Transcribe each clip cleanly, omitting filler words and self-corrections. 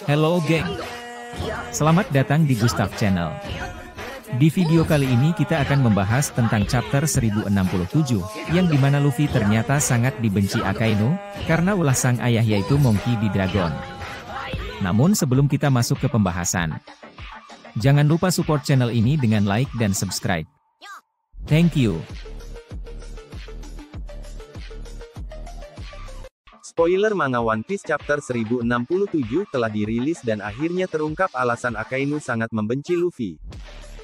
Hello geng, selamat datang di Gustaf Channel. Di video kali ini kita akan membahas tentang chapter 1067, yang dimana Luffy ternyata sangat dibenci Akainu, karena ulah sang ayah yaitu Monkey D. Dragon. Namun sebelum kita masuk ke pembahasan, jangan lupa support channel ini dengan like dan subscribe. Thank you. Spoiler manga One Piece chapter 1067 telah dirilis dan akhirnya terungkap alasan Akainu sangat membenci Luffy.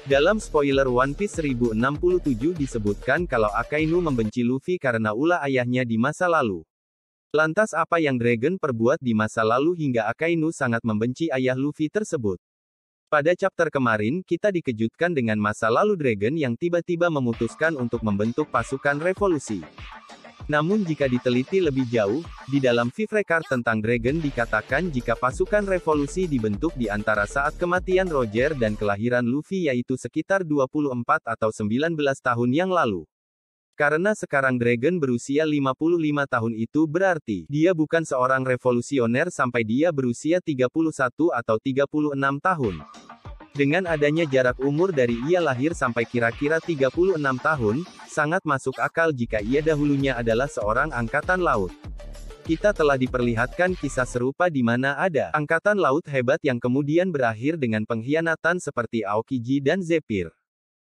Dalam spoiler One Piece 1067 disebutkan kalau Akainu membenci Luffy karena ulah ayahnya di masa lalu. Lantas apa yang Dragon perbuat di masa lalu hingga Akainu sangat membenci ayah Luffy tersebut? Pada chapter kemarin kita dikejutkan dengan masa lalu Dragon yang tiba-tiba memutuskan untuk membentuk pasukan revolusi. Namun jika diteliti lebih jauh, di dalam Viv Record tentang Dragon dikatakan jika pasukan revolusi dibentuk di antara saat kematian Roger dan kelahiran Luffy yaitu sekitar 24 atau 19 tahun yang lalu. Karena sekarang Dragon berusia 55 tahun itu berarti, dia bukan seorang revolusioner sampai dia berusia 31 atau 36 tahun. Dengan adanya jarak umur dari ia lahir sampai kira-kira 36 tahun, sangat masuk akal jika ia dahulunya adalah seorang angkatan laut. Kita telah diperlihatkan kisah serupa di mana ada angkatan laut hebat yang kemudian berakhir dengan pengkhianatan seperti Aokiji dan Zephyr.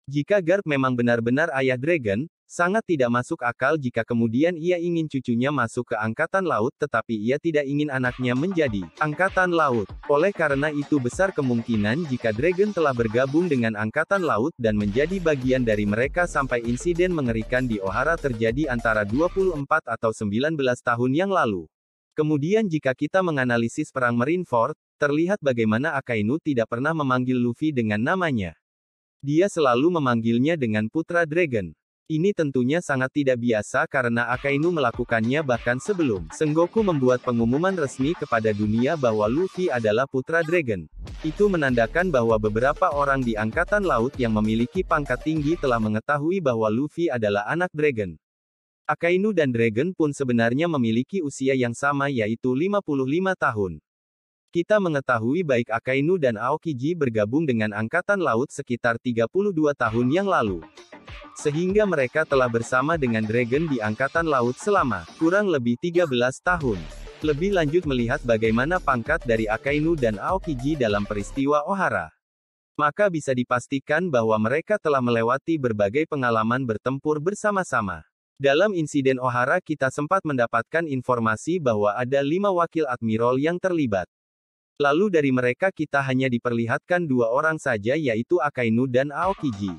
Jika Garp memang benar-benar ayah Dragon, sangat tidak masuk akal jika kemudian ia ingin cucunya masuk ke angkatan laut tetapi ia tidak ingin anaknya menjadi angkatan laut. Oleh karena itu besar kemungkinan jika Dragon telah bergabung dengan angkatan laut dan menjadi bagian dari mereka sampai insiden mengerikan di Ohara terjadi antara 24 atau 19 tahun yang lalu. Kemudian jika kita menganalisis perang Marineford, terlihat bagaimana Akainu tidak pernah memanggil Luffy dengan namanya. Dia selalu memanggilnya dengan Putra Dragon. Ini tentunya sangat tidak biasa karena Akainu melakukannya bahkan sebelum Sengoku membuat pengumuman resmi kepada dunia bahwa Luffy adalah Putra Dragon. Itu menandakan bahwa beberapa orang di Angkatan Laut yang memiliki pangkat tinggi telah mengetahui bahwa Luffy adalah anak Dragon. Akainu dan Dragon pun sebenarnya memiliki usia yang sama yaitu 55 tahun. Kita mengetahui baik Akainu dan Aokiji bergabung dengan Angkatan Laut sekitar 32 tahun yang lalu. Sehingga mereka telah bersama dengan Dragon di Angkatan Laut selama kurang lebih 13 tahun. Lebih lanjut melihat bagaimana pangkat dari Akainu dan Aokiji dalam peristiwa Ohara, maka bisa dipastikan bahwa mereka telah melewati berbagai pengalaman bertempur bersama-sama. Dalam insiden Ohara kita sempat mendapatkan informasi bahwa ada 5 wakil admiral yang terlibat. Lalu dari mereka kita hanya diperlihatkan 2 orang saja yaitu Akainu dan Aokiji.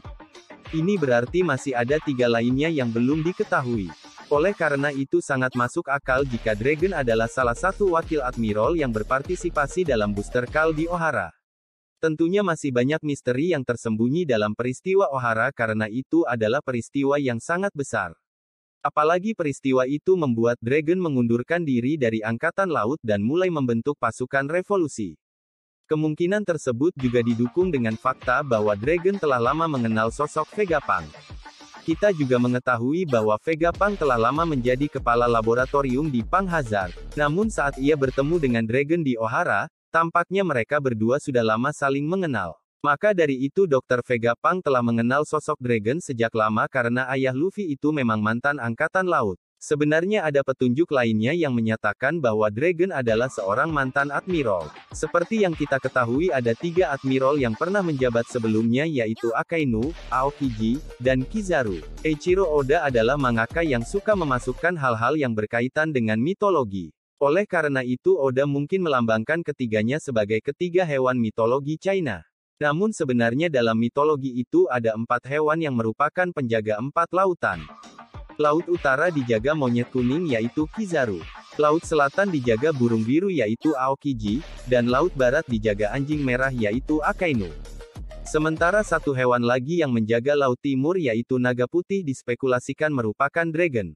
Ini berarti masih ada 3 lainnya yang belum diketahui. Oleh karena itu sangat masuk akal jika Dragon adalah salah satu wakil admiral yang berpartisipasi dalam Booster Call di Ohara. Tentunya masih banyak misteri yang tersembunyi dalam peristiwa Ohara karena itu adalah peristiwa yang sangat besar. Apalagi peristiwa itu membuat Dragon mengundurkan diri dari Angkatan Laut dan mulai membentuk pasukan revolusi. Kemungkinan tersebut juga didukung dengan fakta bahwa Dragon telah lama mengenal sosok Vegapunk. Kita juga mengetahui bahwa Vegapunk telah lama menjadi kepala laboratorium di Punk Hazard. Namun saat ia bertemu dengan Dragon di Ohara, tampaknya mereka berdua sudah lama saling mengenal. Maka dari itu Dr. Vegapunk telah mengenal sosok Dragon sejak lama karena ayah Luffy itu memang mantan Angkatan Laut. Sebenarnya ada petunjuk lainnya yang menyatakan bahwa Dragon adalah seorang mantan admiral. Seperti yang kita ketahui ada 3 admiral yang pernah menjabat sebelumnya yaitu Akainu, Aokiji, dan Kizaru. Eiichiro Oda adalah mangaka yang suka memasukkan hal-hal yang berkaitan dengan mitologi. Oleh karena itu Oda mungkin melambangkan ketiganya sebagai ketiga hewan mitologi China. Namun sebenarnya dalam mitologi itu ada 4 hewan yang merupakan penjaga 4 lautan. Laut utara dijaga monyet kuning yaitu Kizaru. Laut selatan dijaga burung biru yaitu Aokiji, dan laut barat dijaga anjing merah yaitu Akainu. Sementara satu hewan lagi yang menjaga laut timur yaitu naga putih dispekulasikan merupakan Dragon.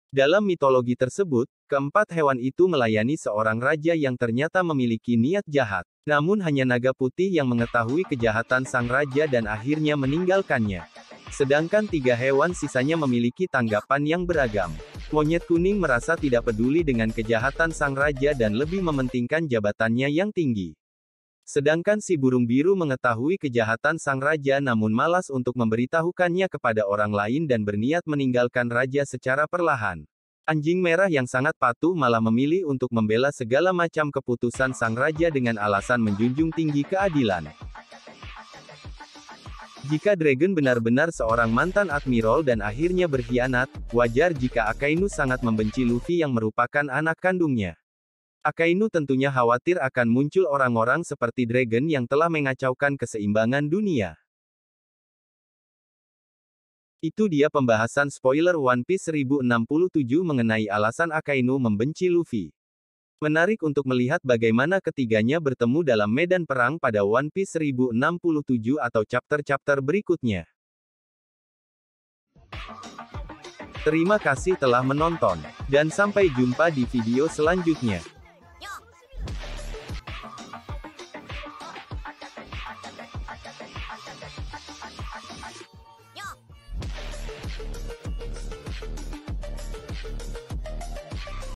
Dalam mitologi tersebut, keempat hewan itu melayani seorang raja yang ternyata memiliki niat jahat. Namun hanya naga putih yang mengetahui kejahatan sang raja dan akhirnya meninggalkannya. Sedangkan 3 hewan sisanya memiliki tanggapan yang beragam. Monyet kuning merasa tidak peduli dengan kejahatan sang raja dan lebih mementingkan jabatannya yang tinggi. Sedangkan si burung biru mengetahui kejahatan sang raja namun malas untuk memberitahukannya kepada orang lain dan berniat meninggalkan raja secara perlahan. Anjing merah yang sangat patuh malah memilih untuk membela segala macam keputusan sang raja dengan alasan menjunjung tinggi keadilan. Jika Dragon benar-benar seorang mantan admiral dan akhirnya berkhianat, wajar jika Akainu sangat membenci Luffy yang merupakan anak kandungnya. Akainu tentunya khawatir akan muncul orang-orang seperti Dragon yang telah mengacaukan keseimbangan dunia. Itu dia pembahasan spoiler One Piece 1067 mengenai alasan Akainu membenci Luffy. Menarik untuk melihat bagaimana ketiganya bertemu dalam medan perang pada One Piece 1067 atau chapter-chapter berikutnya. Terima kasih telah menonton, dan sampai jumpa di video selanjutnya.